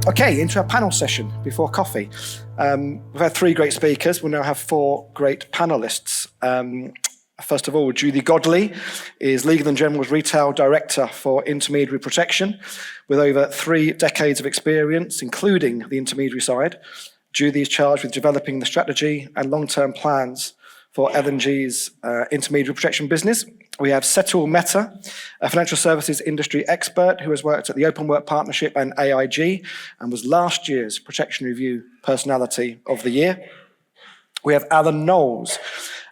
Okay, into our panel session before coffee. We've had 3 great speakers. We'll now have 4 great panelists. First of all, Julie Godley is Legal & General's Retail Director for Intermediary Protection, with over 3 decades of experience, including the intermediary side. Julie is charged with developing the strategy and long-term plans for L&G's intermediary protection business. We have Setul Mehta, a financial services industry expert who has worked at the Open Work Partnership and AIG and was last year's Protection Review Personality of the Year. We have Alan Knowles,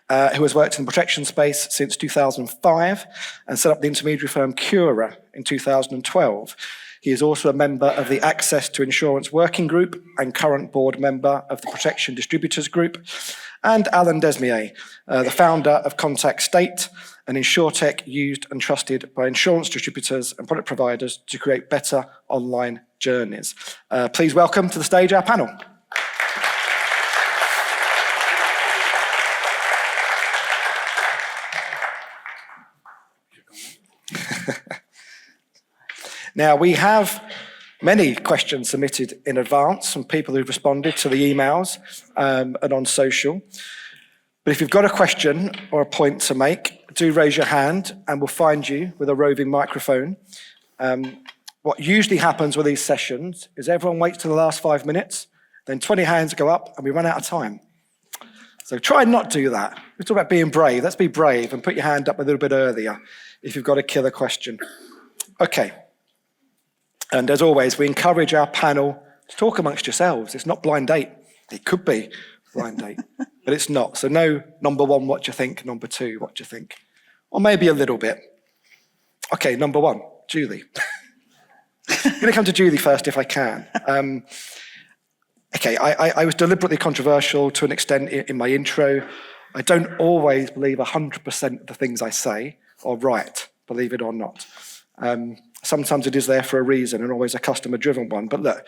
who has worked in the protection space since 2005 and set up the intermediary firm Cura in 2012. He is also a member of the Access to Insurance Working Group and current board member of the Protection Distributors Group. And Alan Desmier, the founder of Contact State, an insurtech used and trusted by insurance distributors and product providers to create better online journeys. Please welcome to the stage our panel. Now, we have many questions submitted in advance from people who've responded to the emails and on social. But if you've got a question or a point to make, do raise your hand and we'll find you with a roving microphone. What usually happens with these sessions is everyone waits till the last 5 minutes, then 20 hands go up and we run out of time. So try and not do that. We talk about being brave. Let's be brave and put your hand up a little bit earlier if you've got a killer question. Okay. And as always, we encourage our panel to talk amongst yourselves. It's not blind date. It could be blind date, but it's not. So no number 1, what do you think? Number 2, what do you think? Or maybe a little bit. Okay, number 1, Julie. I'm going to come to Julie first if I can. Okay, I was deliberately controversial to an extent in my intro. I don't always believe 100% of the things I say are right, believe it or not. Sometimes it is there for a reason and always a customer-driven one. But look,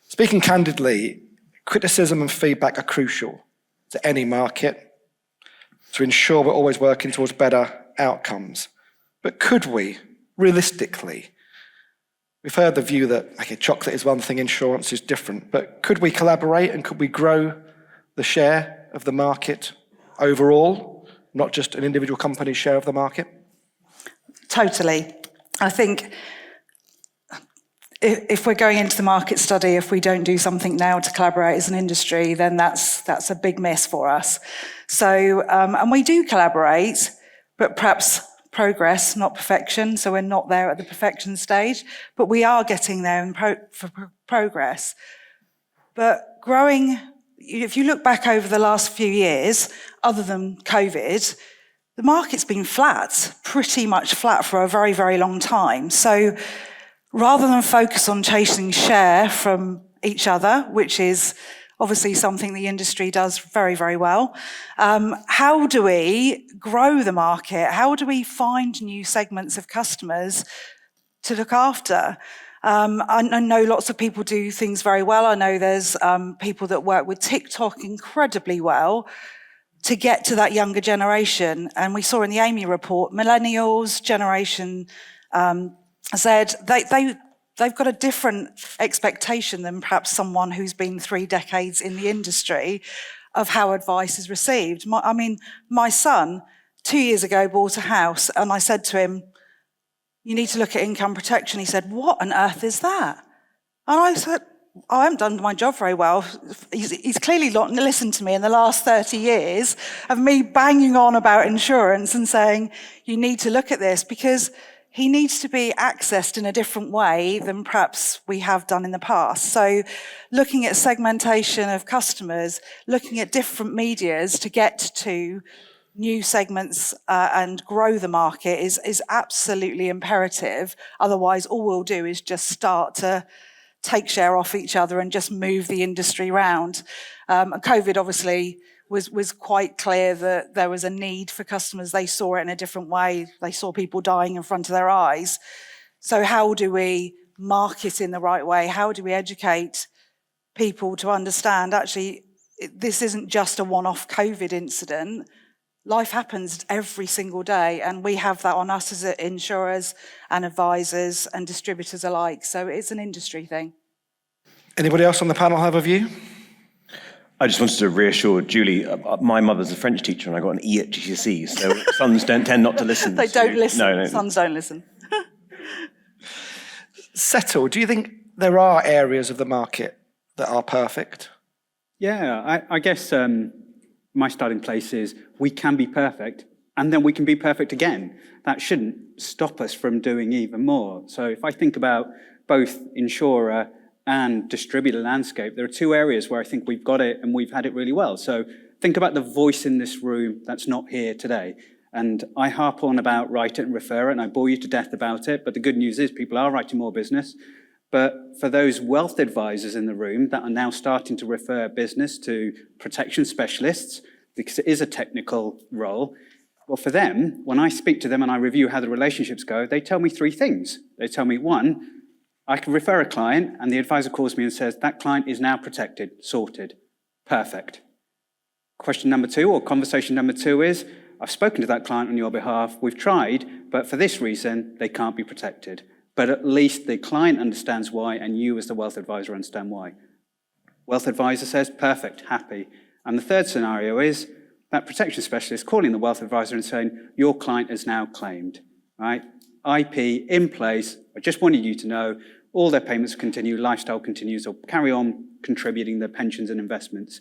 speaking candidly, criticism and feedback are crucial to any market to ensure we're always working towards better outcomes. But could we, realistically, we've heard the view that, okay, chocolate is one thing, insurance is different, but could we collaborate and could we grow the share of the market overall, not just an individual company's share of the market? Totally. I think if we're going into the market study, if we don't do something now to collaborate as an industry, then that's a big miss for us. So, and we do collaborate, but perhaps progress, not perfection. So we're not there at the perfection stage, but we are getting there in progress. But growing, if you look back over the last few years, other than COVID, the market's been flat, pretty much flat for a very, very long time. So rather than focus on chasing share from each other, which is obviously something the industry does very, very well, how do we grow the market? How do we find new segments of customers to look after? I know lots of people do things very well. I know there's people that work with TikTok incredibly well to get to that younger generation. And we saw in the Amy report, millennials, Generation Z, they've got a different expectation than perhaps someone who's been 3 decades in the industry of how advice is received. My son, 2 years ago, bought a house, and I said to him, you need to look at income protection. He said, what on earth is that? And I said, I haven't done my job very well. He's clearly not listened to me in the last 30 years of me banging on about insurance and saying, you need to look at this, because he needs to be accessed in a different way than perhaps we have done in the past. So looking at segmentation of customers, looking at different medias to get to new segments and grow the market is absolutely imperative. Otherwise, all we'll do is just start to take share off each other and just move the industry around. COVID obviously was quite clear that there was a need for customers. They saw it in a different way. They saw people dying in front of their eyes. So how do we market in the right way? How do we educate people to understand, actually, this isn't just a one-off COVID incident. Life happens every single day, and we have that on us as insurers and advisors and distributors alike. So it's an industry thing. Anybody else on the panel have a view? I just wanted to reassure Julie, my mother's a French teacher and I got an E at GCSE, so sons tend not to listen. They don't listen. No. Sons don't listen. Settle, do you think there are areas of the market that are perfect? Yeah, I guess my starting place is we can be perfect and then we can be perfect again. That shouldn't stop us from doing even more. So if I think about both insurer and distributor landscape, there are two areas where I think we've got it and we've had it really well. So think about the voice in this room that's not here today. And I harp on about write it and refer it, and I bore you to death about it. But the good news is people are writing more business. But for those wealth advisors in the room that are now starting to refer business to protection specialists, because it is a technical role, well, for them, when I speak to them and I review how the relationships go, they tell me three things. They tell me, one, I can refer a client and the advisor calls me and says, that client is now protected, sorted, perfect. Question number two, or conversation number two is, I've spoken to that client on your behalf, we've tried, but for this reason, they can't be protected. But at least the client understands why, and you as the wealth advisor understand why. Wealth advisor says, perfect, happy. And the third scenario is that protection specialist calling the wealth advisor and saying, your client is now claimed, right? IP in place, I just wanted you to know, all their payments continue, lifestyle continues, or carry on contributing their pensions and investments.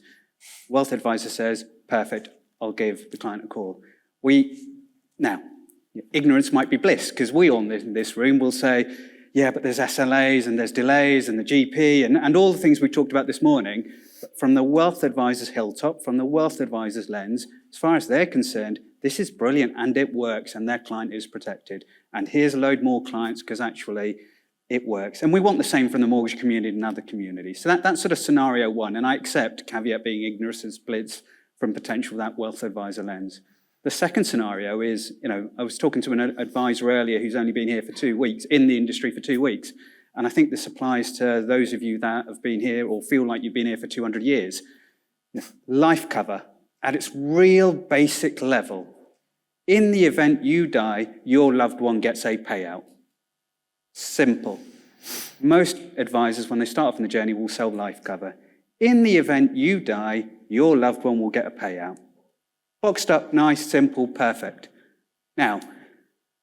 Wealth advisor says, perfect, I'll give the client a call. Now, ignorance might be bliss, because we all in this room will say, yeah, but there's SLAs and there's delays and the GP and all the things we talked about this morning. From the wealth advisor's hilltop, from the wealth advisor's lens, as far as they're concerned, this is brilliant and it works and their client is protected. And here's a load more clients because actually it works. And we want the same from the mortgage community and other communities. So that's sort of scenario one. And I accept, caveat being ignorance and splits from potential that wealth advisor lens. The second scenario is, I was talking to an advisor earlier who's only been here for 2 weeks, in the industry for 2 weeks. And I think this applies to those of you that have been here or feel like you've been here for 200 years. Life cover, at its real basic level, in the event you die, your loved one gets a payout. Simple. Most advisors, when they start off on the journey, will sell life cover. In the event you die, your loved one will get a payout. Boxed up, nice, simple, perfect. Now,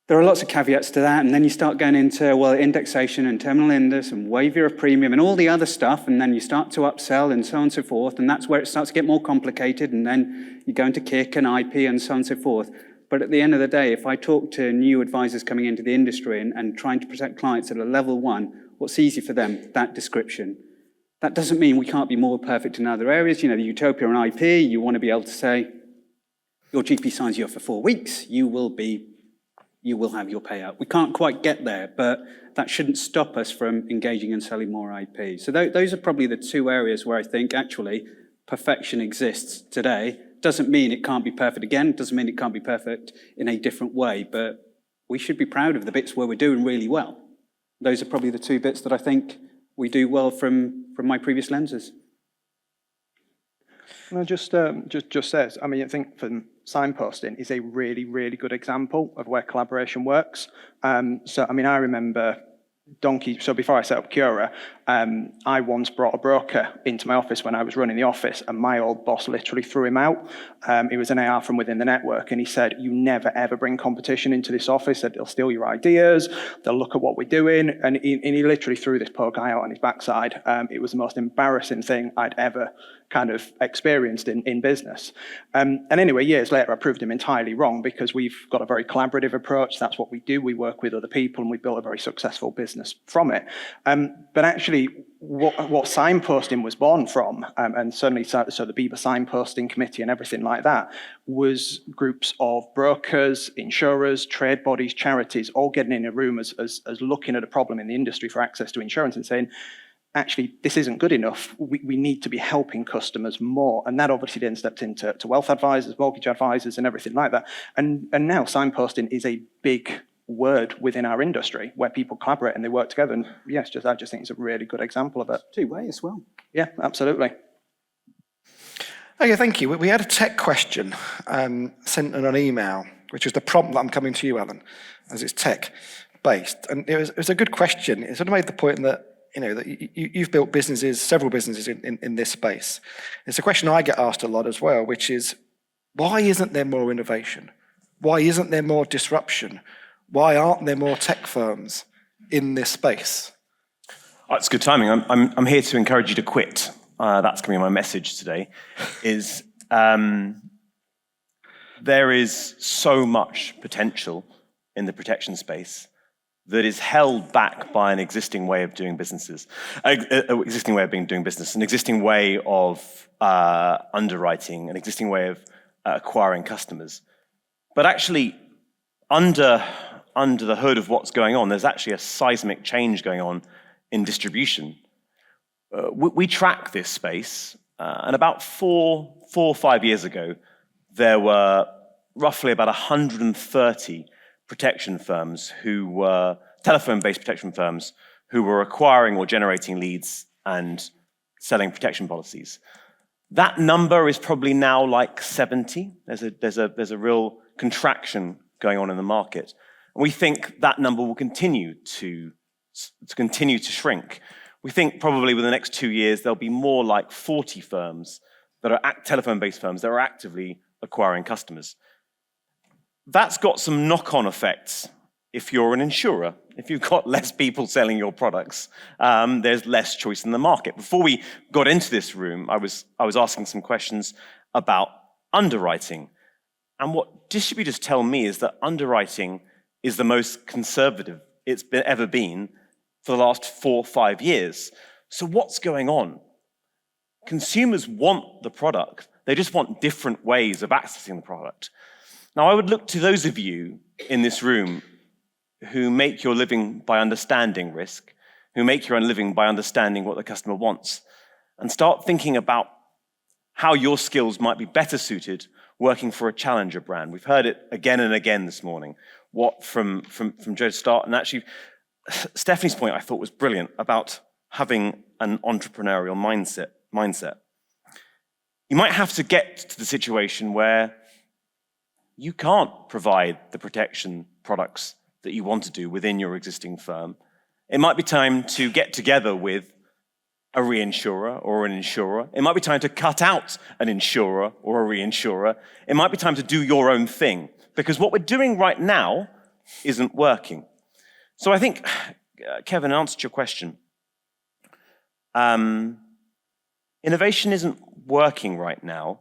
there are lots of caveats to that, and then you start going into, well, indexation and terminal illness and waiver of premium and all the other stuff, and then you start to upsell and so on and so forth, and that's where it starts to get more complicated, and then you go into kick and IP and so on and so forth. But at the end of the day, if I talk to new advisors coming into the industry and trying to protect clients at a level one, what's easy for them? That description. That doesn't mean we can't be more perfect in other areas. The utopia on IP, you want to be able to say, your GP signs you up for 4 weeks, you will have your payout. We can't quite get there, but that shouldn't stop us from engaging and selling more IP. So those are probably the two areas where I think actually perfection exists today. Doesn't mean it can't be perfect again, doesn't mean it can't be perfect in a different way, but we should be proud of the bits where we're doing really well. Those are probably the two bits that I think we do well from my previous lenses. Can I just says, I think signposting is a really, really good example of where collaboration works. I remember so before I set up Cura, I once brought a broker into my office when I was running the office, and my old boss literally threw him out. He was an AR from within the network, and he said, you never ever bring competition into this office, that they'll steal your ideas, they'll look at what we're doing, and he literally threw this poor guy out on his backside. It was the most embarrassing thing I'd ever kind of experienced in business. And anyway, years later, I proved him entirely wrong, because we've got a very collaborative approach. That's what we do. We work with other people, and we built a very successful business from it. But actually, what signposting was born from, and certainly so the BEBA signposting committee and everything like that, was groups of brokers, insurers, trade bodies, charities, all getting in a room as looking at a problem in the industry for access to insurance and saying, actually, this isn't good enough. We need to be helping customers more. And that obviously then stepped into wealth advisors, mortgage advisors, and everything like that. And now signposting is a big word within our industry where people collaborate and they work together. And yes, I just think it's a really good example of it. Two-way as well. Yeah, absolutely. Okay, thank you. We had a tech question sent in an email, which was the problem that I'm coming to you, Alan, as it's tech-based. And it was a good question. It sort of made the point that that you've built businesses, several businesses in this space. It's a question I get asked a lot as well, which is, why isn't there more innovation? Why isn't there more disruption? Why aren't there more tech firms in this space? Oh, it's good timing. I'm here to encourage you to quit. That's going to be my message today. There is so much potential in the protection space that is held back by an existing way of doing businesses, an existing way of doing business, an existing way of underwriting, an existing way of acquiring customers. But actually, under the hood of what's going on, there's actually a seismic change going on in distribution. We track this space, and about four or 5 years ago, there were roughly about 130 protection firms who were telephone-based protection firms who were acquiring or generating leads and selling protection policies. That number is probably now like 70. There's a real contraction going on in the market. And we think that number will continue to shrink. We think probably within the next 2 years, there'll be more like 40 firms that are telephone-based firms that are actively acquiring customers. That's got some knock-on effects if you're an insurer. If you've got less people selling your products, there's less choice in the market. Before we got into this room, I was asking some questions about underwriting. And what distributors tell me is that underwriting is the most conservative it's ever been for the last 4 or 5 years. So what's going on? Consumers want the product. They just want different ways of accessing the product. Now, I would look to those of you in this room who make your living by understanding risk, who make your own living by understanding what the customer wants, and start thinking about how your skills might be better suited working for a challenger brand. We've heard it again and again this morning, from Joe to start, and actually Stephanie's point I thought was brilliant about having an entrepreneurial mindset. You might have to get to the situation where you can't provide the protection products that you want to do within your existing firm. It might be time to get together with a reinsurer or an insurer. It might be time to cut out an insurer or a reinsurer. It might be time to do your own thing, because what we're doing right now isn't working. So I think, Kevin, in answer to your question, innovation isn't working right now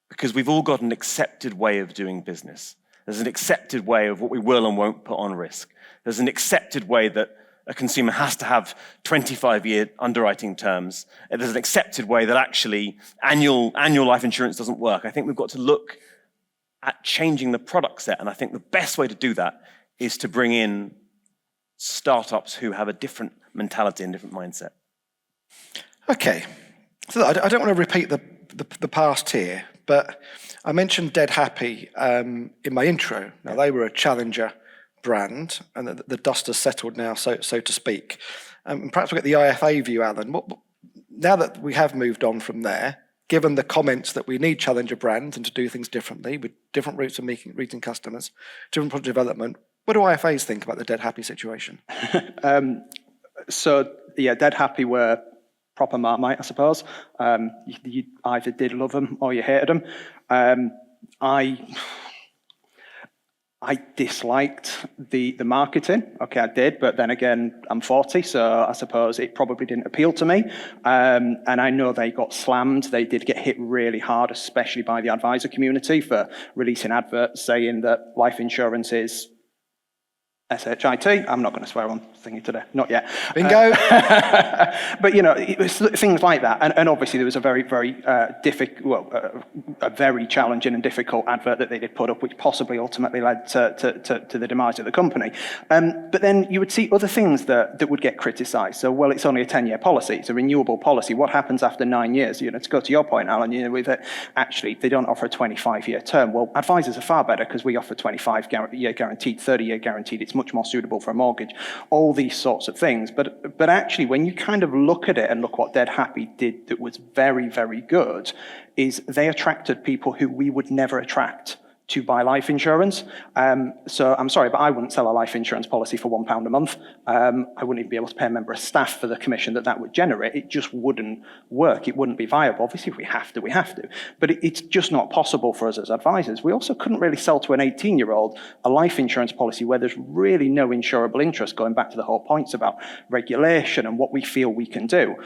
because we've all got an accepted way of doing business. There's an accepted way of what we will and won't put on risk. There's an accepted way that a consumer has to have 25-year underwriting terms. There's an accepted way that actually annual life insurance doesn't work. I think we've got to look at changing the product set, and I think the best way to do that is to bring in startups who have a different mentality and different mindset. Okay, so I don't want to repeat the past here, but I mentioned Dead Happy in my intro. Now, they were a challenger brand, and the dust has settled now, so to speak. And perhaps we'll get the IFA view, Alan. Now that we have moved on from there, given the comments that we need challenger brands and to do things differently with different routes of reaching customers, different product development, what do IFAs think about the Dead Happy situation? So, Dead Happy were proper Marmite, I suppose. You either did love them or you hated them. I disliked the marketing. Okay, I did, but then again, I'm 40, so I suppose it probably didn't appeal to me. And I know they got slammed. They did get hit really hard, especially by the advisor community for releasing adverts saying that life insurance is SHIT. I'm not going to swear on thingy today, not yet. Bingo. But it was things like that, and obviously there was a very, very difficult, a very challenging and difficult advert that they did put up, which possibly ultimately led to the demise of the company. But then you would see other things that would get criticised. So, well, it's only a 10-year policy; it's a renewable policy. What happens after 9 years? To go to your point, Alan, with it, actually they don't offer a 25-year term. Well, advisors are far better because we offer 25-year guaranteed, 30-year guaranteed. It's much more suitable for a mortgage. All these sorts of things. But actually, when you kind of look at it and look what Dead Happy did that was very, very good, is they attracted people who we would never attract to buy life insurance. So I'm sorry, but I wouldn't sell a life insurance policy for £1 a month. I wouldn't even be able to pay a member of staff for the commission that would generate. It just wouldn't work. It wouldn't be viable. Obviously, if we have to, we have to. But it's just not possible for us as advisors. We also couldn't really sell to an 18-year-old a life insurance policy where there's really no insurable interest, going back to the whole points about regulation and what we feel we can do.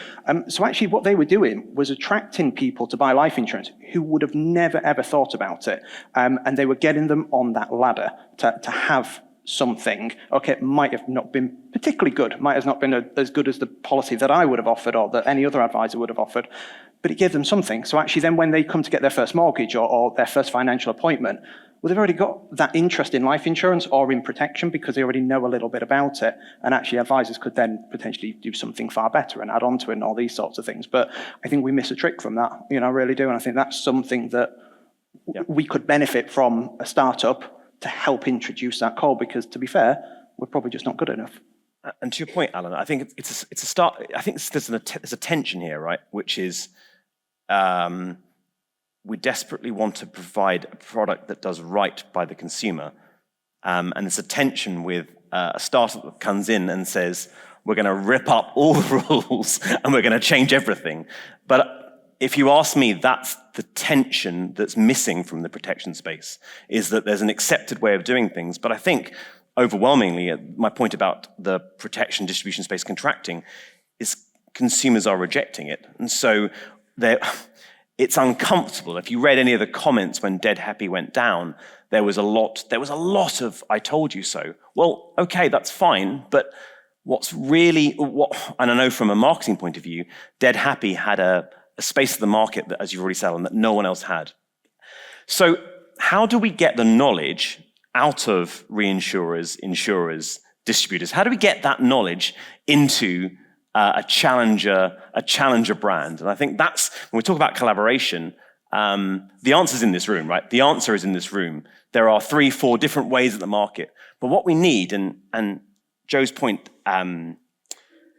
So actually what they were doing was attracting people to buy life insurance who would have never, ever thought about it. And they were getting them on that ladder to have something. Okay, it might have not been particularly good, might have not been as good as the policy that I would have offered or that any other advisor would have offered, but it gave them something. So actually then when they come to get their first mortgage or their first financial appointment, well, they've already got that interest in life insurance or in protection because they already know a little bit about it. And actually advisors could then potentially do something far better and add on to it and all these sorts of things. But I think we miss a trick from that, I really do. And I think that's something that we could benefit from a startup to help introduce that call, because to be fair, we're probably just not good enough. And to your point, Alan, I think it's a start. I think there's a tension here, right? Which is we desperately want to provide a product that does right by the consumer, and there's a tension with a startup that comes in and says we're going to rip up all the rules and we're going to change everything. But if you ask me, that's the tension that's missing from the protection space, is that there's an accepted way of doing things. But I think overwhelmingly, my point about the protection distribution space contracting is consumers are rejecting it. And so it's uncomfortable. If you read any of the comments when Dead Happy went down, there was a lot of "I told you so." Well, okay, that's fine, but and I know from a marketing point of view, Dead Happy had a space of the market that, as you've already said, that no one else had. So how do we get the knowledge out of reinsurers, insurers, distributors? How do we get that knowledge into a challenger brand? And I think that's, when we talk about collaboration, the answer's in this room, right? The answer is in this room. There are 3-4 different ways at the market. But what we need, and Joe's point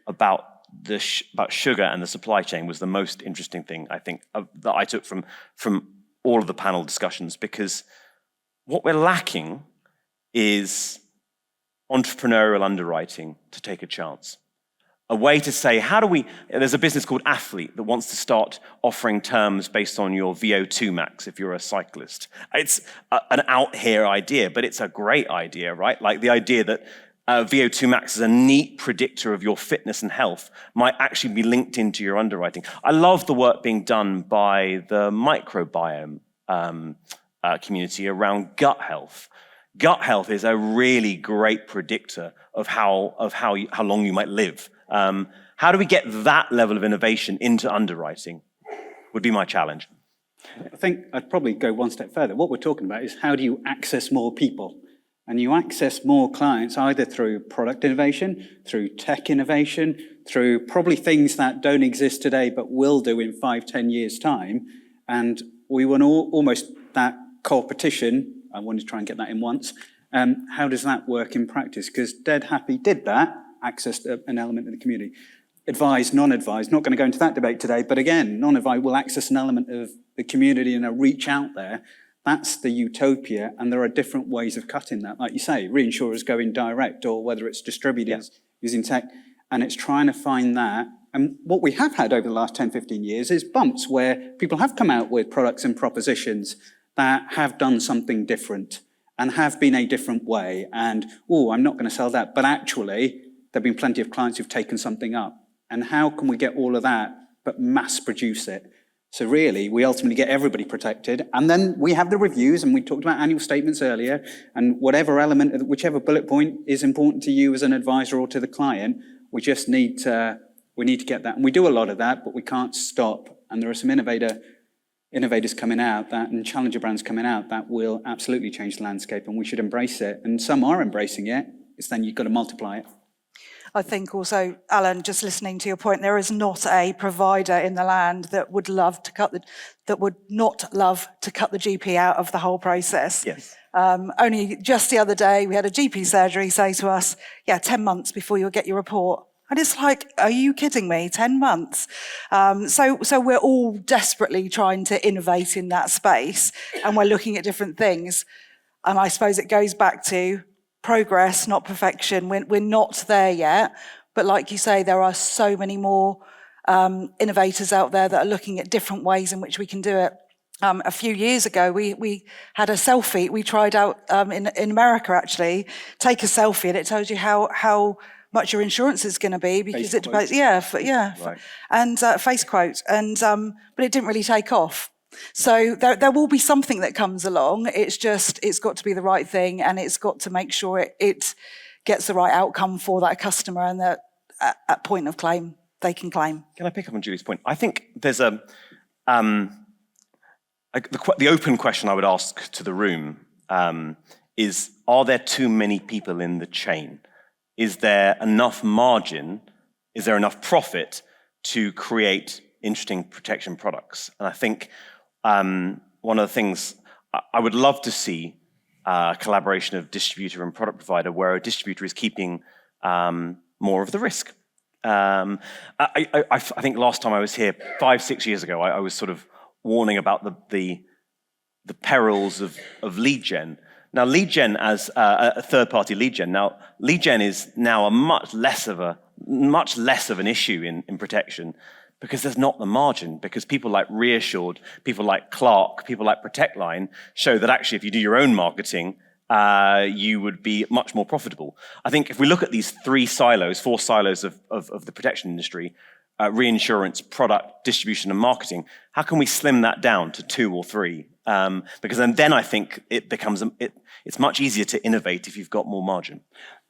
about sugar and the supply chain was the most interesting thing, I think, that I took from all of the panel discussions, because what we're lacking is entrepreneurial underwriting to take a chance. A way to say, there's a business called Athlete that wants to start offering terms based on your VO2 max if you're a cyclist. It's an out here idea, but it's a great idea, right? Like the idea that VO2 max is a neat predictor of your fitness and health might actually be linked into your underwriting. I love the work being done by the microbiome community around gut health. Gut health is a really great predictor of how long you might live. How do we get that level of innovation into underwriting would be my challenge. I think I'd probably go one step further. What we're talking about is how do you access more people? And you access more clients either through product innovation, through tech innovation, through probably things that don't exist today but will do in 5-10 years' time. And we want almost that competition. I wanted to try and get that in once. How does that work in practice? Because Dead Happy did that, accessed an element of the community. Advised, non-advised, not going to go into that debate today, but again, non-advised will access an element of the community and a reach out there. That's the utopia, and there are different ways of cutting that. Like you say, reinsurers going direct, or whether it's distributors using tech, and it's trying to find that. And what we have had over the last 10, 15 years is bumps where people have come out with products and propositions that have done something different and have been a different way. And, I'm not going to sell that. But actually, there have been plenty of clients who've taken something up. And how can we get all of that, but mass produce it? So really, we ultimately get everybody protected. And then we have the reviews, and we talked about annual statements earlier, and whatever element, whichever bullet point is important to you as an advisor or to the client, we just need to get that. And we do a lot of that, but we can't stop. And there are some innovators coming out and challenger brands coming out that will absolutely change the landscape, and we should embrace it. And some are embracing it. It's then you've got to multiply it. I think also, Alan, just listening to your point, there is not a provider in the land that would not love to cut the GP out of the whole process. Yes. Only just the other day, we had a GP surgery say to us, 10 months before you'll get your report. And it's like, are you kidding me? 10 months. So we're all desperately trying to innovate in that space, and we're looking at different things. And I suppose it goes back to progress, not perfection. We're not there yet. But like you say, there are so many more innovators out there that are looking at different ways in which we can do it. A few years ago, we had a selfie. We tried out in America, actually, take a selfie, and it tells you how much your insurance is going to be, because it depends. Right. And face quote, and but it didn't really take off. So there will be something that comes along. It's got to be the right thing, and it's got to make sure it gets the right outcome for that customer, and that at point of claim they can claim. Can I pick up on Julie's point? I think there's the open question I would ask to the room is: are there too many people in the chain? Is there enough margin? Is there enough profit to create interesting protection products? And I think one of the things I would love to see a collaboration of distributor and product provider, where a distributor is keeping more of the risk. I think last time I was here, 5-6 years ago, I was sort of warning about the perils of lead gen. Now, lead gen as a third-party lead gen. Now, lead gen is now a much less of an issue in protection, because there's not the margin. Because people like Reassured, people like Clark, people like ProtectLine show that actually, if you do your own marketing, you would be much more profitable. I think if we look at these 4 silos of the protection industry, reinsurance, product, distribution, and marketing, how can we slim that down to 2 or 3? Because then I think it becomes it's much easier to innovate if you've got more margin.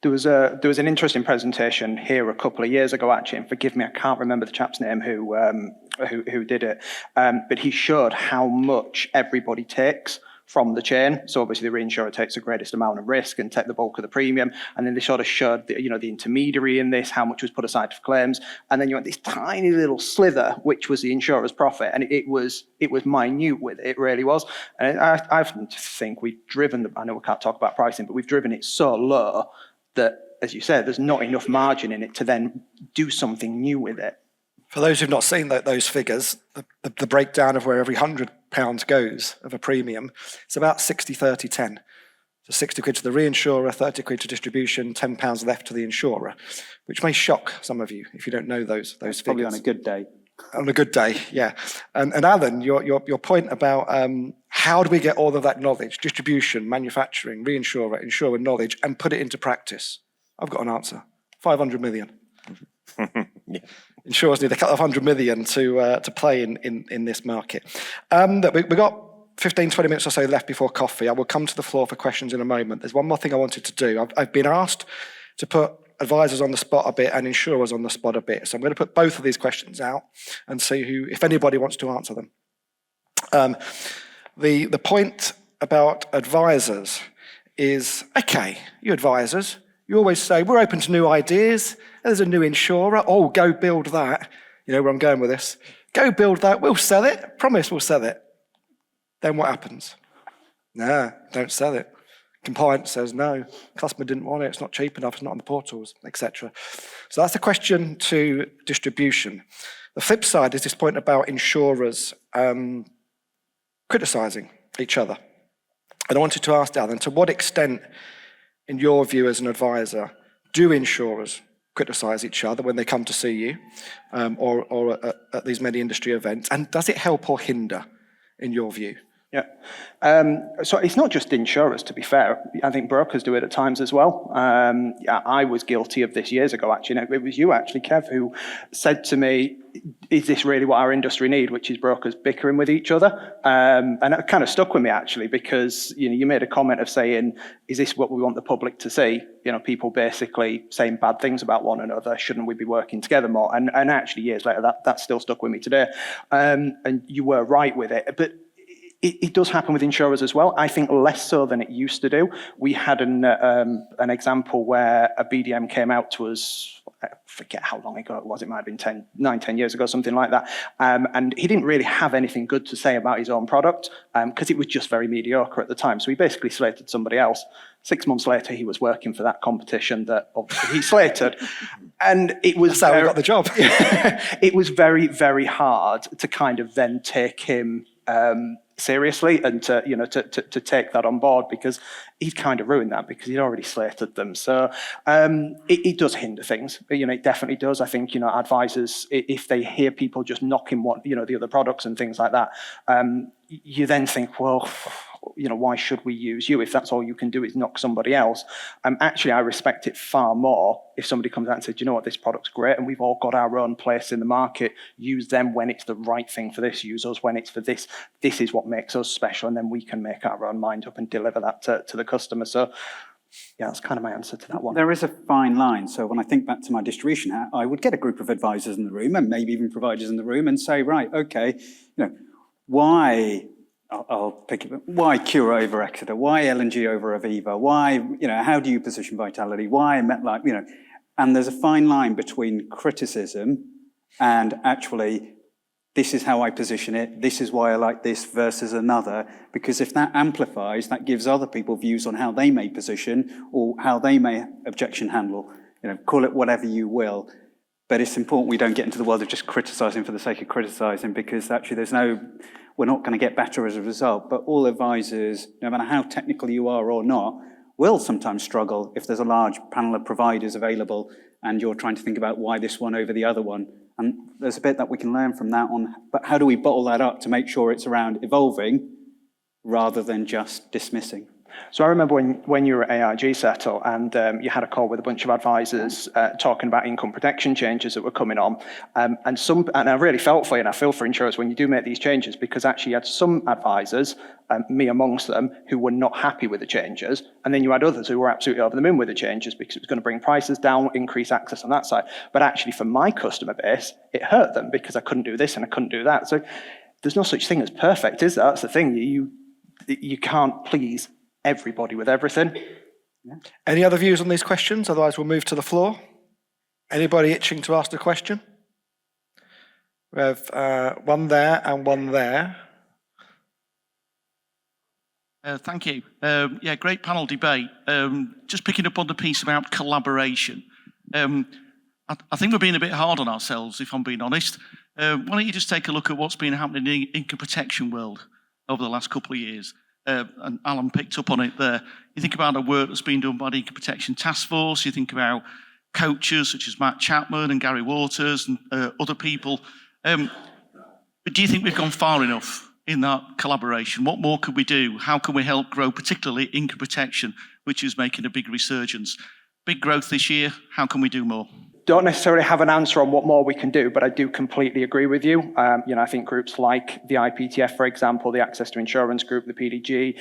There was an interesting presentation here a couple of years ago, actually, and forgive me, I can't remember the chap's name who did it, but he showed how much everybody takes from the chain. So obviously the reinsurer takes the greatest amount of risk and take the bulk of the premium. And then they sort of showed the intermediary in this, how much was put aside for claims. And then you had this tiny little slither, which was the insurer's profit. And it was minute with it, it really was. And I think we've driven, I know we can't talk about pricing, but we've driven it so low that, as you said, there's not enough margin in it to then do something new with it. For those who've not seen those figures, the breakdown of where every £100 goes of a premium, it's about 60, 30, 10. So 60 quid to the reinsurer, 30 quid to distribution, £10 left to the insurer, which may shock some of you if you don't know those figures. Probably on a good day. On a good day, yeah. And Alan, your point about how do we get all of that knowledge, distribution, manufacturing, reinsurer, insurer knowledge, and put it into practice? I've got an answer. 500 million. Yeah. Insurers need a couple of 100 million to play in this market. We've got 15, 20 minutes or so left before coffee. I will come to the floor for questions in a moment. There's one more thing I wanted to do. I've been asked to put advisors on the spot a bit and insurers on the spot a bit. So I'm going to put both of these questions out and see if anybody wants to answer them. The point about advisors is, okay, you advisors, you always say, we're open to new ideas. There's a new insurer. Oh, go build that. You know where I'm going with this. Go build that. We'll sell it. Promise we'll sell it. Then what happens? No, don't sell it. Compliance says no. Customer didn't want it. It's not cheap enough. It's not on the portals, etc. So that's a question to distribution. The flip side is this point about insurers criticising each other. And I wanted to ask Alan, to what extent, in your view as an advisor, do insurers criticise each other when they come to see you or at these many industry events? And does it help or hinder, in your view? Yeah. So it's not just insurers, to be fair. I think brokers do it at times as well. I was guilty of this years ago, actually. It was you, actually, Kev, who said to me, is this really what our industry need, which is brokers bickering with each other? And it kind of stuck with me, actually, because you made a comment of saying, is this what we want the public to see? People basically saying bad things about one another. Shouldn't we be working together more? And actually, years later, that still stuck with me today. And you were right with it. But it does happen with insurers as well. I think less so than it used to do. We had an example where a BDM came out to us I forget how long ago it was. It might have been 10 years ago, something like that. And he didn't really have anything good to say about his own product because it was just very mediocre at the time. So he basically slated somebody else. 6 months later, he was working for that competition that obviously he slated. And it was That's how he got the job. it was very, very hard to kind of then take him seriously and to take that on board, because he'd kind of ruined that because he'd already slated them. So it does hinder things. It definitely does. I think advisors, if they hear people just knocking the other products and things like that, you then think, well, why should we use you if that's all you can do is knock somebody else? Actually, I respect it far more if somebody comes out and says, you know what, this product's great and we've all got our own place in the market. Use them when it's the right thing for this. Use us when it's for this. This is what makes us special, and then we can make our own mind up and deliver that to the customer. So, yeah, that's kind of my answer to that one. There is a fine line. So when I think back to my distribution hat, I would get a group of advisors in the room and maybe even providers in the room and say, right, okay, why... I'll pick it. Why Cura over Exeter? Why L&G over Aviva? Why, how do you position Vitality? Why MetLife? And there's a fine line between criticism and actually, this is how I position it. This is why I like this versus another. Because if that amplifies, that gives other people views on how they may position or how they may objection handle. Call it whatever you will. But it's important we don't get into the world of just criticising for the sake of criticising, because actually we're not going to get better as a result. But all advisors, no matter how technical you are or not, will sometimes struggle if there's a large panel of providers available and you're trying to think about why this one over the other one. And there's a bit that we can learn from that on, but how do we bottle that up to make sure it's around evolving rather than just dismissing? So I remember when you were at AIG Settle and you had a call with a bunch of advisors talking about income protection changes that were coming on. And I really felt for you, and I feel for insurers when you do make these changes, because actually you had some advisors, me amongst them, who were not happy with the changes. And then you had others who were absolutely over the moon with the changes because it was going to bring prices down, increase access on that side. But actually for my customer base, it hurt them because I couldn't do this and I couldn't do that. So there's no such thing as perfect, is there? That's the thing. You can't please everybody with everything. Any other views on these questions? Otherwise, we'll move to the floor. Anybody itching to ask a question? We have one there and one there. Thank you. Great panel debate. Just picking up on the piece about collaboration. I think we're being a bit hard on ourselves, if I'm being honest. Why don't you just take a look at what's been happening in the income protection world over the last couple of years? And Alan picked up on it there. You think about the work that's been done by the Income Protection Task Force, you think about coaches such as Matt Chapman and Gary Waters and other people. But do you think we've gone far enough in that collaboration? What more could we do? How can we help grow, particularly income protection, which is making a big resurgence? Big growth this year, how can we do more? Don't necessarily have an answer on what more we can do, but I do completely agree with you. I think groups like the IPTF, for example, the Access to Insurance Group, the PDG,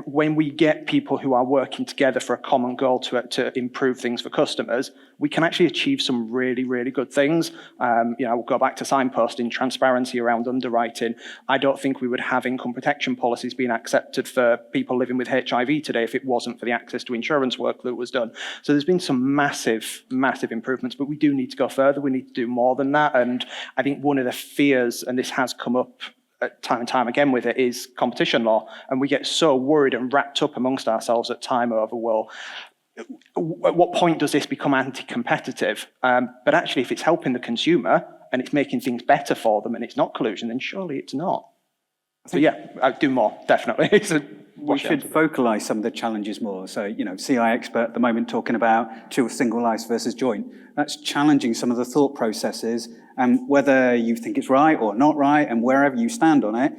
when we get people who are working together for a common goal to improve things for customers, we can actually achieve some really, really good things. We'll go back to signposting, transparency around underwriting. I don't think we would have income protection policies being accepted for people living with HIV today if it wasn't for the access to insurance work that was done. So there's been some massive, massive improvements, but we do need to go further. We need to do more than that. And I think one of the fears, and this has come up time and time again with it, is competition law. And we get so worried and wrapped up amongst ourselves at time over, well, at what point does this become anti-competitive? But actually, if it's helping the consumer and it's making things better for them and it's not collusion, then surely it's not. So yeah, I'd do more, definitely. So we should vocalise some of the challenges more. So, CI Expert at the moment talking about to a single life versus joint. That's challenging some of the thought processes and whether you think it's right or not right and wherever you stand on it.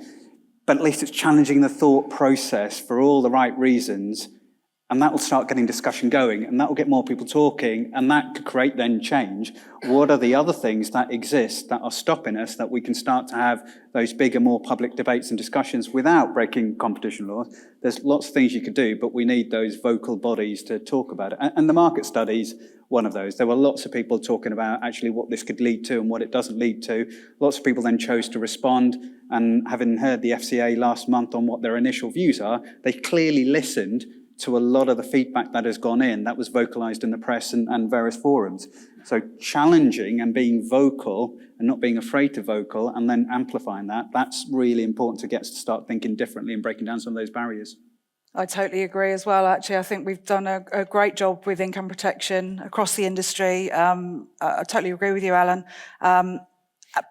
But at least it's challenging the thought process for all the right reasons. And that will start getting discussion going, and that will get more people talking, and that could create then change. What are the other things that exist that are stopping us that we can start to have those bigger, more public debates and discussions without breaking competition laws? There's lots of things you could do, but we need those vocal bodies to talk about it. And the market studies, one of those. There were lots of people talking about actually what this could lead to and what it doesn't lead to. Lots of people then chose to respond, and having heard the FCA last month on what their initial views are, they clearly listened to a lot of the feedback that has gone in, that was vocalized in the press and various forums. So challenging and being vocal and not being afraid to vocal and then amplifying that, that's really important to get us to start thinking differently and breaking down some of those barriers. I totally agree as well, actually. I think we've done a great job with income protection across the industry. I totally agree with you, Alan.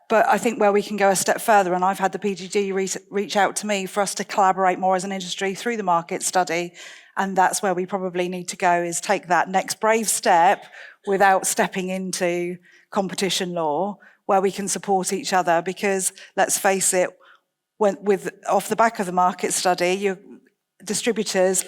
But I think where we can go a step further, and I've had the PGD reach out to me for us to collaborate more as an industry through the market study, and that's where we probably need to go, is take that next brave step without stepping into competition law, where we can support each other. Because let's face it, off the back of the market study, distributors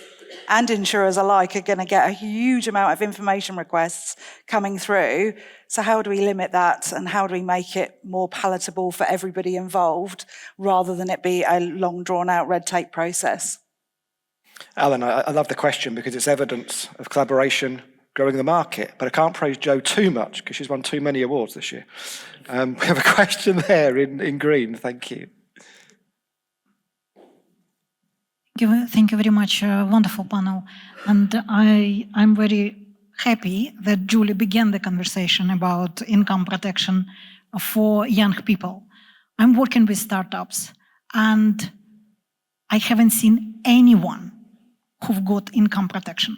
and insurers alike are going to get a huge amount of information requests coming through. So how do we limit that, and how do we make it more palatable for everybody involved, rather than it be a long drawn out red tape process? Alan, I love the question because it's evidence of collaboration growing the market, but I can't praise Jo too much because she's won too many awards this year. We have a question there in green. Thank you. Thank you very much. Wonderful panel. And I'm very happy that Julie began the conversation about income protection for young people. I'm working with startups, and I haven't seen anyone who've got income protection.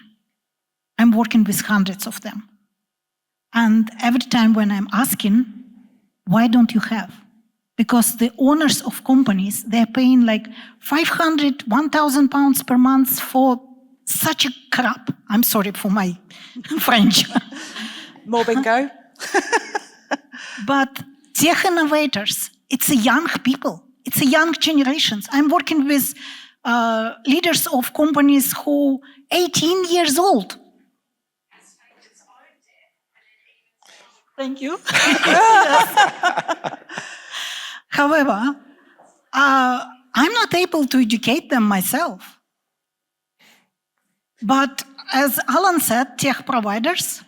I'm working with hundreds of them. And every time when I'm asking, why don't you have? Because the owners of companies, they're paying like 500, 1,000 pounds per month for such a crap. I'm sorry for my French. More bingo. But tech innovators, it's a young people. It's a young generations. I'm working with leaders of companies who 18 years old. Thank you. However, I'm not able to educate them myself. But as Alan said, tech providers,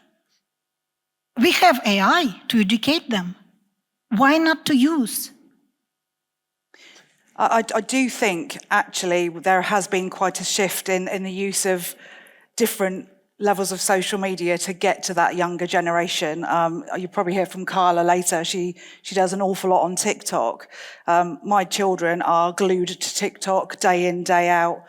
we have AI to educate them. Why not to use? I do think, actually, there has been quite a shift in the use of different levels of social media to get to that younger generation. You'll probably hear from Carla later. She does an awful lot on TikTok. My children are glued to TikTok day in, day out.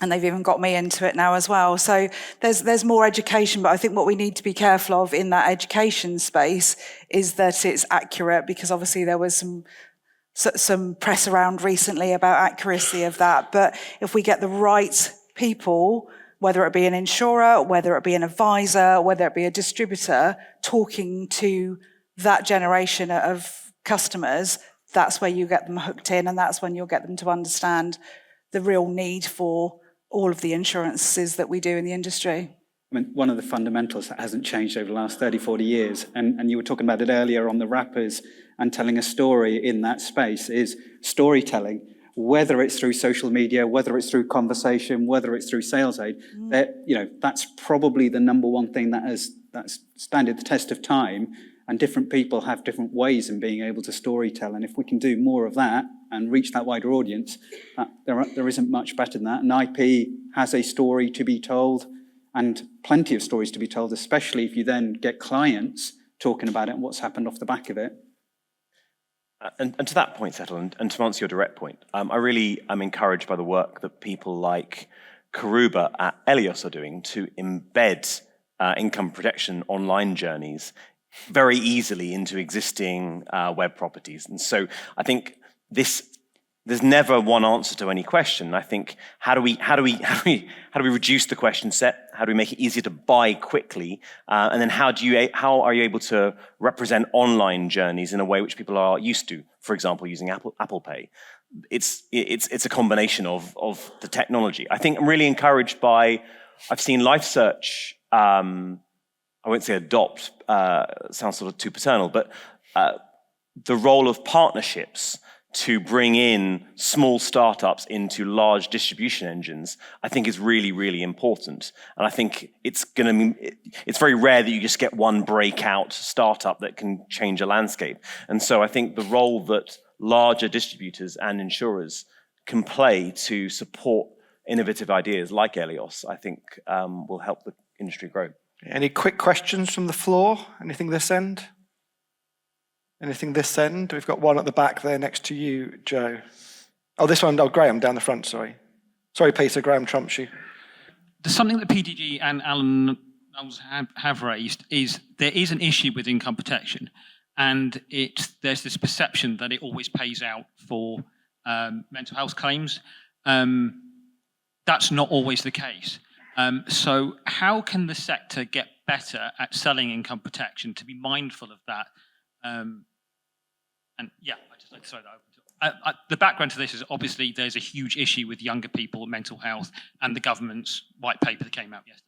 And they've even got me into it now as well. So there's more education, but I think what we need to be careful of in that education space is that it's accurate, because obviously there was some press around recently about accuracy of that. But if we get the right people, whether it be an insurer, whether it be an advisor, whether it be a distributor, talking to that generation of customers, that's where you get them hooked in, and that's when you'll get them to understand the real need for all of the insurances that we do in the industry. I mean, one of the fundamentals that hasn't changed over the last 30, 40 years, and you were talking about it earlier on the wrappers and telling a story in that space, is storytelling, whether it's through social media, whether it's through conversation, whether it's through sales aid. That's probably the number one thing that's standed the test of time, and different people have different ways in being able to storytell. And if we can do more of that and reach that wider audience, there isn't much better than that. And IP has a story to be told, and plenty of stories to be told, especially if you then get clients talking about it and what's happened off the back of it. And to that point, Settle, and to answer your direct point, I really am encouraged by the work that people like Karuba at Elios are doing to embed income protection online journeys very easily into existing web properties. And so I think there's never one answer to any question. I think how do we reduce the question set? How do we make it easier to buy quickly? And then how are you able to represent online journeys in a way which people are used to? For example, using Apple Pay. It's a combination of the technology. I think I'm really encouraged by. I've seen LifeSearch. I won't say adopt. Sounds sort of too paternal, but the role of partnerships to bring in small startups into large distribution engines, I think is really, really important. And I think it's very rare that you just get one breakout startup that can change a landscape. And so I think the role that larger distributors and insurers can play to support innovative ideas like Elios, I think will help the industry grow. Any quick questions from the floor? Anything this end? Anything this end? We've got one at the back there next to you, Joe. Oh, this one, Graham, down the front, sorry. Sorry, Peter, Graham trumps you. There's something that PDG and Alan have raised is there is an issue with income protection, and there's this perception that it always pays out for mental health claims. That's not always the case. So how can the sector get better at selling income protection to be mindful of that? And yeah, I just like to throw that open. The background to this is obviously there's a huge issue with younger people, mental health, and the government's white paper that came out yesterday.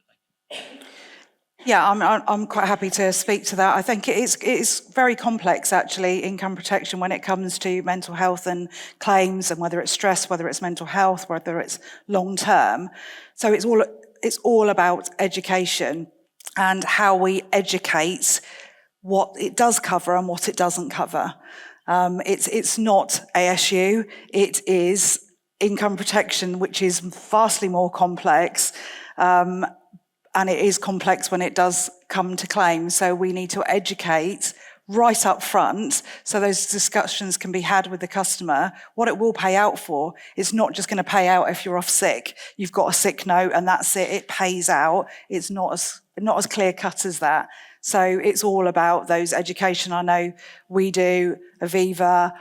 Yeah, I'm quite happy to speak to that. I think it's very complex, actually, income protection when it comes to mental health and claims, and whether it's stress, whether it's mental health, whether it's long term. So it's all about education and how we educate what it does cover and what it doesn't cover. It's not ASU, it is income protection, which is vastly more complex, and it is complex when it does come to claims. So we need to educate right up front so those discussions can be had with the customer. What it will pay out for is not just going to pay out if you're off sick. You've got a sick note and that's it, it pays out. It's not as clear cut as that. So it's all about those education. I know we do, Aviva,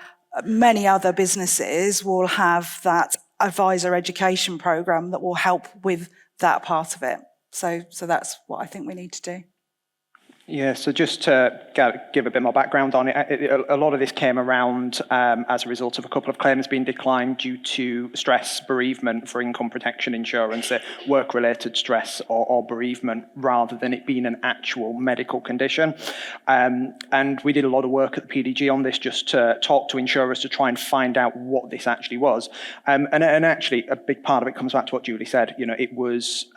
many other businesses will have that advisor education program that will help with that part of it. So that's what I think we need to do. Yeah, so just to give a bit more background on it, a lot of this came around as a result of a couple of claims being declined due to stress, bereavement for income protection insurance, work-related stress or bereavement, rather than it being an actual medical condition. And we did a lot of work at the PDG on this just to talk to insurers to try and find out what this actually was. And actually, a big part of it comes back to what Julie said. You know, it was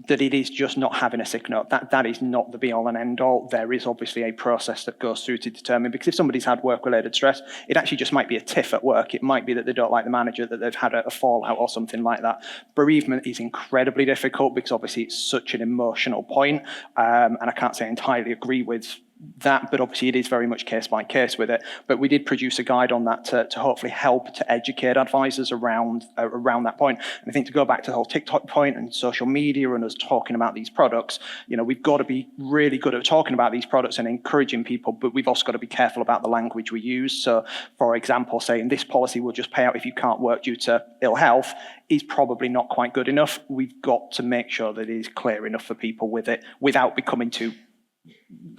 that it is just not having a sick note. That is not the be-all and end-all. There is obviously a process that goes through to determine, because if somebody's had work-related stress, it actually just might be a tiff at work. It might be that they don't like the manager, that they've had a fallout or something like that. Bereavement is incredibly difficult because obviously it's such an emotional point, and I can't say I entirely agree with that, but obviously it is very much case by case with it. But we did produce a guide on that to hopefully help to educate advisors around that point. And I think to go back to the whole TikTok point and social media and us talking about these products, you know, we've got to be really good at talking about these products and encouraging people, but we've also got to be careful about the language we use. So, for example, saying this policy will just pay out if you can't work due to ill health is probably not quite good enough. We've got to make sure that it is clear enough for people with it without becoming too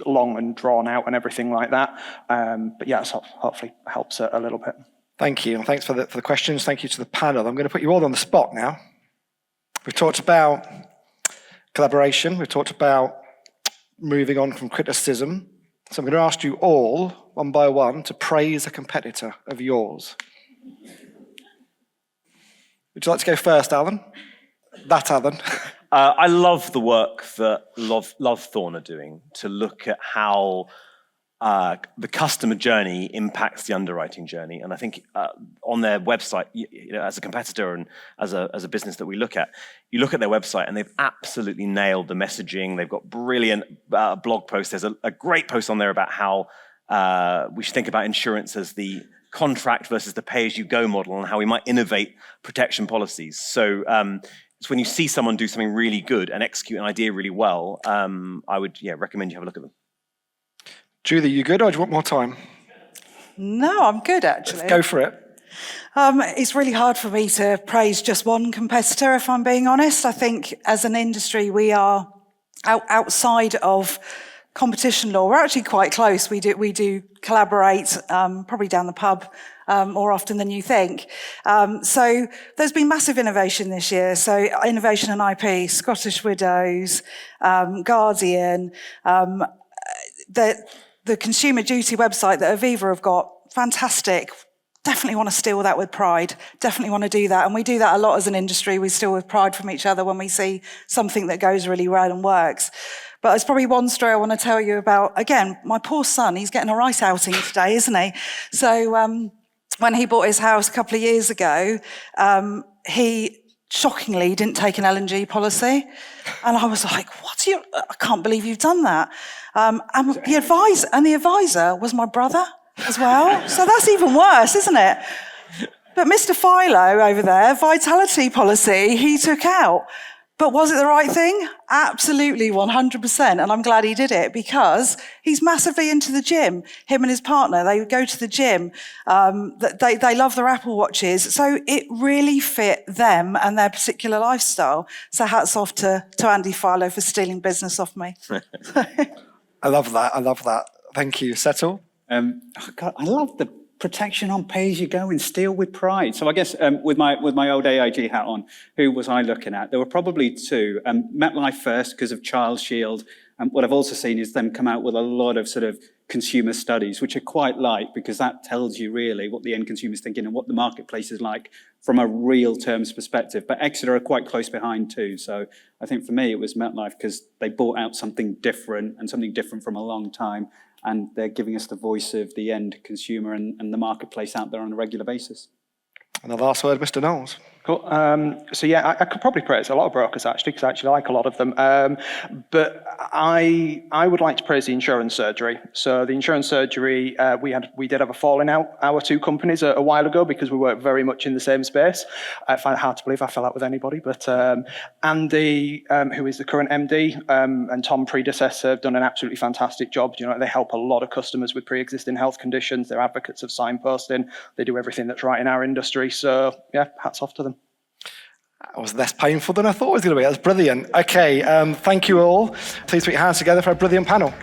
long and drawn out and everything like that. But yeah, so hopefully helps a little bit. Thank you, and thanks for the questions. Thank you to the panel. I'm going to put you all on the spot now. We've talked about collaboration. We've talked about moving on from criticism. So I'm going to ask you all, one by one, to praise a competitor of yours. Would you like to go first, Alan? That Alan. I love the work that Lovethorn are doing to look at how the customer journey impacts the underwriting journey. And I think on their website, you know, as a competitor and as a business that we look at, you look at their website and they've absolutely nailed the messaging. They've got brilliant blog posts. There's a great post on there about how we should think about insurance as the contract versus the pay-as-you-go model and how we might innovate protection policies. So it's when you see someone do something really good and execute an idea really well, I would recommend you have a look at them. Julie, you good, or do you want more time? No, I'm good, actually. Let's go for it. It's really hard for me to praise just one competitor, if I'm being honest. I think as an industry, we are outside of competition law. We're actually quite close. We do collaborate, probably down the pub, more often than you think. So there's been massive innovation this year. So innovation in IP, Scottish Widows, Guardian, the Consumer Duty website that Aviva have got, fantastic. Definitely want to steal that with pride. Definitely want to do that. And we do that a lot as an industry. We steal with pride from each other when we see something that goes really well and works. But there's probably one story I want to tell you about. Again, my poor son, he's getting a right outing today, isn't he? So when he bought his house a couple of years ago, he shockingly didn't take an LNG policy. And I was like, I can't believe you've done that. And the advisor was my brother as well. So that's even worse, isn't it? But Mr. Philo over there, vitality policy, he took out. But was it the right thing? Absolutely, 100%. And I'm glad he did it because he's massively into the gym. Him and his partner, they go to the gym. They love their Apple Watches. So it really fit them and their particular lifestyle. So hats off to Andy Philo for stealing business off me. I love that. Thank you. Settle? God, I love the protection on pay-as-you-go and Steal with Pride. So I guess with my old AIG hat on, who was I looking at? There were probably two. MetLife first because of Child Shield. What I've also seen is them come out with a lot of sort of consumer studies, which are quite light because that tells you really what the end consumer is thinking and what the marketplace is like from a real terms perspective. But Exeter are quite close behind too. So I think for me it was MetLife because they brought out something different and something different from a long time. And they're giving us the voice of the end consumer and the marketplace out there on a regular basis. And the last word, Mr. Knowles. Cool. So yeah, I could probably praise a lot of brokers actually, because I actually like a lot of them. But I would like to praise the insurance surgery. So the insurance surgery, we did have a falling out, our two companies a while ago because we work very much in the same space. I find it hard to believe I fell out with anybody, but Andy, who is the current MD, and Tom predecessor have done an absolutely fantastic job. You know, they help a lot of customers with pre-existing health conditions. They're advocates of signposting. They do everything that's right in our industry. So yeah, hats off to them. That was less painful than I thought it was going to be. That's brilliant. Okay, thank you all. Please put your hands together for a brilliant panel.